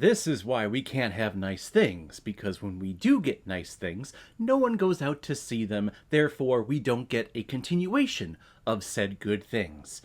This is why we can't have nice things, because when we do get nice things, no one goes out to see them, therefore we don't get a continuation of said good things.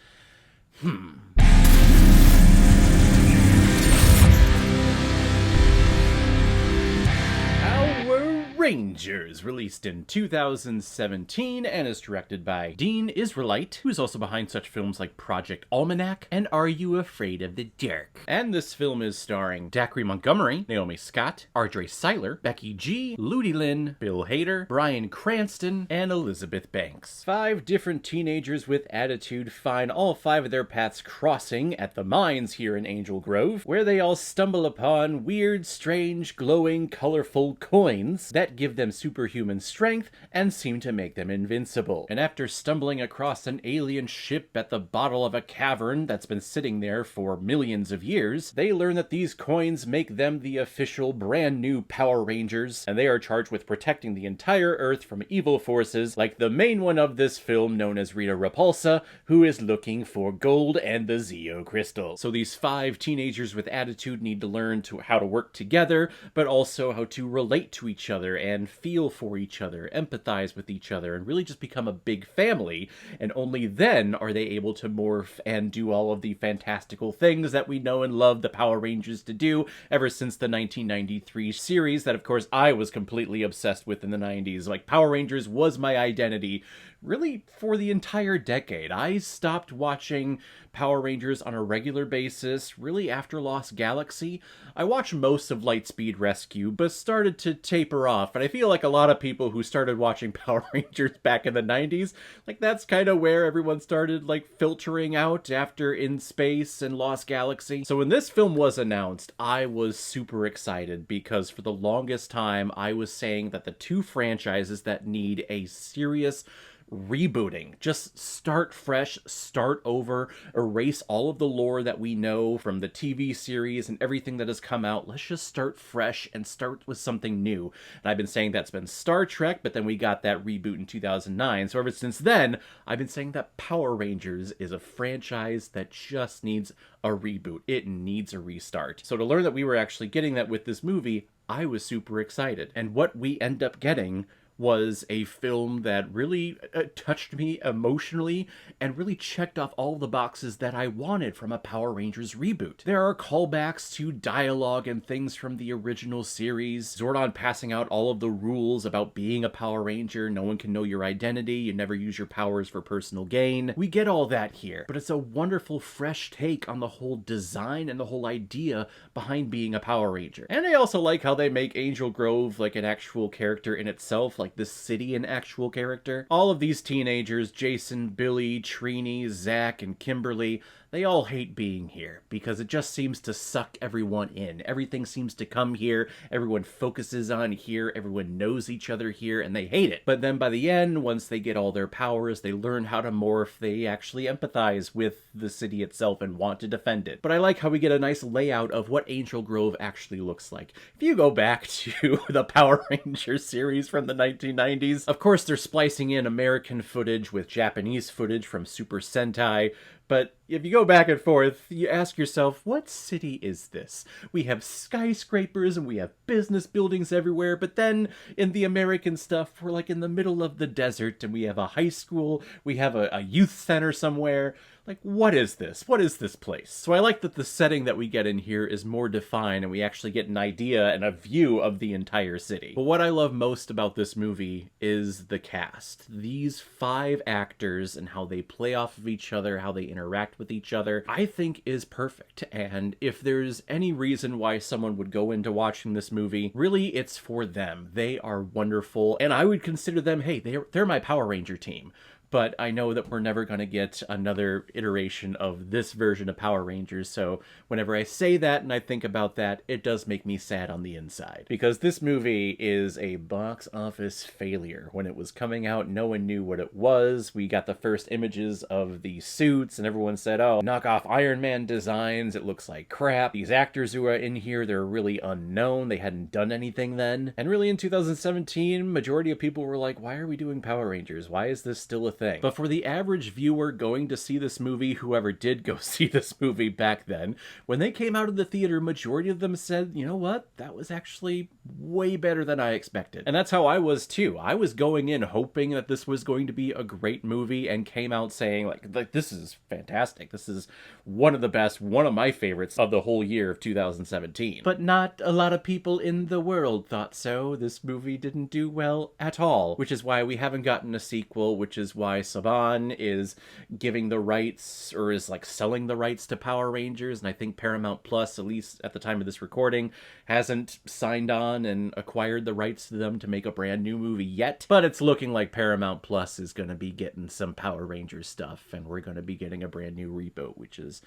Power Rangers, released in 2017 and is directed by Dean Israelite, who's also behind such films like Project Almanac and Are You Afraid of the Dark? And this film is starring Dacre Montgomery, Naomi Scott, Ardre Seiler, Becky G, Ludi Lin, Bill Hader, Bryan Cranston, and Elizabeth Banks. 5 different teenagers with attitude find all 5 of their paths crossing at the mines here in Angel Grove, where they all stumble upon weird, strange, glowing, colorful coins that give them superhuman strength and seem to make them invincible. And after stumbling across an alien ship at the bottom of a cavern that's been sitting there for millions of years, they learn that these coins make them the official brand new Power Rangers, and they are charged with protecting the entire Earth from evil forces like the main one of this film known as Rita Repulsa, who is looking for gold and the Zeo Crystal. So these 5 teenagers with attitude need to learn how to work together, but also how to relate to each other and feel for each other, empathize with each other, and really just become a big family. And only then are they able to morph and do all of the fantastical things that we know and love the Power Rangers to do ever since the 1993 series that, of course, I was completely obsessed with in the 90s. Like, Power Rangers was my identity really for the entire decade. I stopped watching Power Rangers on a regular basis really after Lost Galaxy. I watched most of Lightspeed Rescue, but started to taper off, and I feel like a lot of people who started watching Power Rangers back in the 90s, like, that's kind of where everyone started, like, filtering out after In Space and Lost Galaxy. So when this film was announced, I was super excited, because for the longest time I was saying that the 2 franchises that need a serious rebooting. Just start fresh, start over, erase all of the lore that we know from the TV series and everything that has come out. Let's just start fresh and start with something new. And I've been saying that's been Star Trek, but then we got that reboot in 2009. So ever since then, I've been saying that Power Rangers is a franchise that just needs a reboot. It needs a restart. So to learn that we were actually getting that with this movie, I was super excited. And what we end up getting was a film that really touched me emotionally and really checked off all the boxes that I wanted from a Power Rangers reboot. There are callbacks to dialogue and things from the original series, Zordon passing out all of the rules about being a Power Ranger, no one can know your identity, you never use your powers for personal gain. We get all that here, but it's a wonderful fresh take on the whole design and the whole idea behind being a Power Ranger. And I also like how they make Angel Grove like an actual character in itself, like this city an actual character. All of these teenagers, Jason, Billy, Trini, Zach, and Kimberly, they all hate being here because it just seems to suck everyone in. Everything seems to come here, everyone focuses on here, everyone knows each other here, and they hate it. But then by the end, once they get all their powers, they learn how to morph, they actually empathize with the city itself and want to defend it. But I like how we get a nice layout of what Angel Grove actually looks like. If you go back to the Power Rangers series from the 1990s, of course they're splicing in American footage with Japanese footage from Super Sentai, but if you go back and forth, you ask yourself, what city is this? We have skyscrapers and we have business buildings everywhere, but then in the American stuff, we're like in the middle of the desert and we have a high school, we have a youth center somewhere. Like, what is this? What is this place? So I like that the setting that we get in here is more defined and we actually get an idea and a view of the entire city. But what I love most about this movie is the cast. These 5 actors and how they play off of each other, how they interact with each other, I think is perfect. And if there's any reason why someone would go into watching this movie, really it's for them. They are wonderful, and I would consider them, hey, they're my Power Ranger team. But I know that we're never going to get another iteration of this version of Power Rangers, so whenever I say that and I think about that, it does make me sad on the inside. Because this movie is a box office failure. When it was coming out, no one knew what it was. We got the first images of the suits, and everyone said, oh, knock off Iron Man designs, it looks like crap. These actors who are in here, they're really unknown, they hadn't done anything then. And really in 2017, majority of people were like, why are we doing Power Rangers? Why is this still a thing. But for the average viewer going to see this movie, whoever did go see this movie back then, when they came out of the theater, majority of them said, you know what, that was actually way better than I expected. And that's how I was too. I was going in hoping that this was going to be a great movie and came out saying like this is fantastic. This is one of the best, one of my favorites of the whole year of 2017. But not a lot of people in the world thought so. This movie didn't do well at all, which is why we haven't gotten a sequel, which is why Saban is giving the rights, or is like selling the rights to Power Rangers, and I think Paramount Plus, at least at the time of this recording, hasn't signed on and acquired the rights to them to make a brand new movie yet. But it's looking like Paramount Plus is going to be getting some Power Rangers stuff, and we're going to be getting a brand new reboot, which is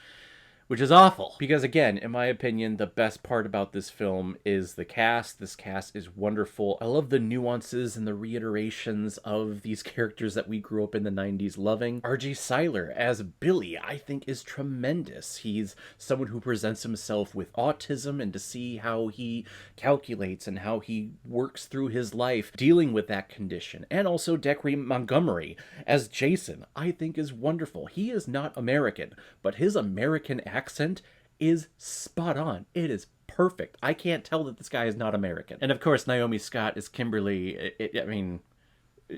awful. Because again, in my opinion, the best part about this film is the cast. This cast is wonderful. I love the nuances and the reiterations of these characters that we grew up in the 90s loving. R.J. Cyler as Billy, I think, is tremendous. He's someone who presents himself with autism, and to see how he calculates and how he works through his life dealing with that condition. And also Decry Montgomery as Jason, I think, is wonderful. He is not American, but his American accent is spot on. It is perfect. I can't tell that this guy is not American. And of course, Naomi Scott is Kimberly. I mean,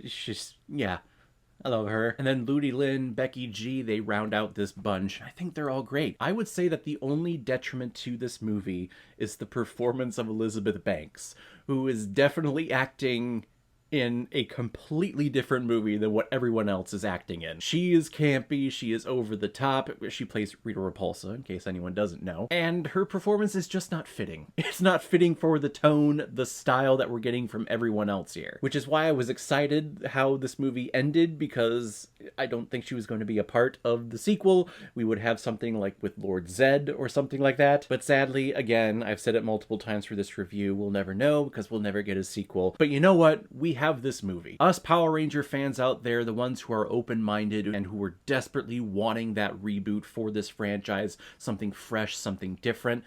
she's, yeah, I love her. And then Ludi Lin, Becky G, they round out this bunch. I think they're all great. I would say that the only detriment to this movie is the performance of Elizabeth Banks, who is definitely acting in a completely different movie than what everyone else is acting in. She is campy, she is over the top, she plays Rita Repulsa, in case anyone doesn't know, and her performance is just not fitting. It's not fitting for the tone, the style that we're getting from everyone else here, which is why I was excited how this movie ended, because I don't think she was going to be a part of the sequel. We would have something like with Lord Zed or something like that, but sadly, again, I've said it multiple times for this review, we'll never know because we'll never get a sequel. But you know what? We have this movie. Us Power Ranger fans out there, the ones who are open-minded and who are desperately wanting that reboot for this franchise, something fresh, something different,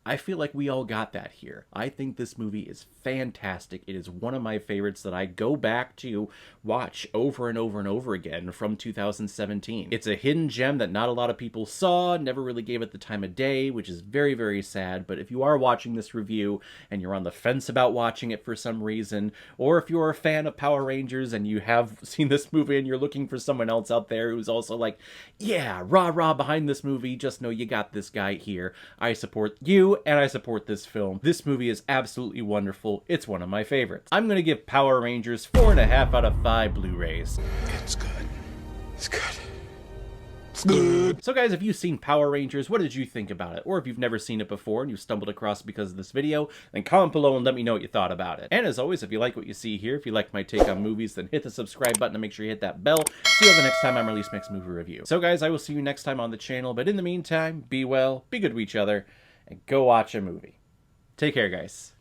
I feel like we all got that here. I think this movie is fantastic. It is one of my favorites that I go back to watch over and over and over again from 2017. It's a hidden gem that not a lot of people saw, never really gave it the time of day, which is very, very sad. But if you are watching this review and you're on the fence about watching it for some reason, or if you're a fan of Power Rangers and you have seen this movie and you're looking for someone else out there who's also like, yeah, rah-rah behind this movie, just know you got this guy here. I support you, and I support this film. This movie is absolutely wonderful. It's one of my favorites. I'm gonna give Power Rangers 4.5 out of 5 Blu-rays. It's good. It's good. It's good. So guys, if you've seen Power Rangers, what did you think about it? Or if you've never seen it before and you stumbled across it because of this video, then comment below and let me know what you thought about it. And as always, if you like what you see here, if you like my take on movies, then hit the subscribe button and make sure you hit that bell. See you the next time I release my next movie review. So guys, I will see you next time on the channel, but in the meantime, be well, be good to each other, and go watch a movie. Take care, guys.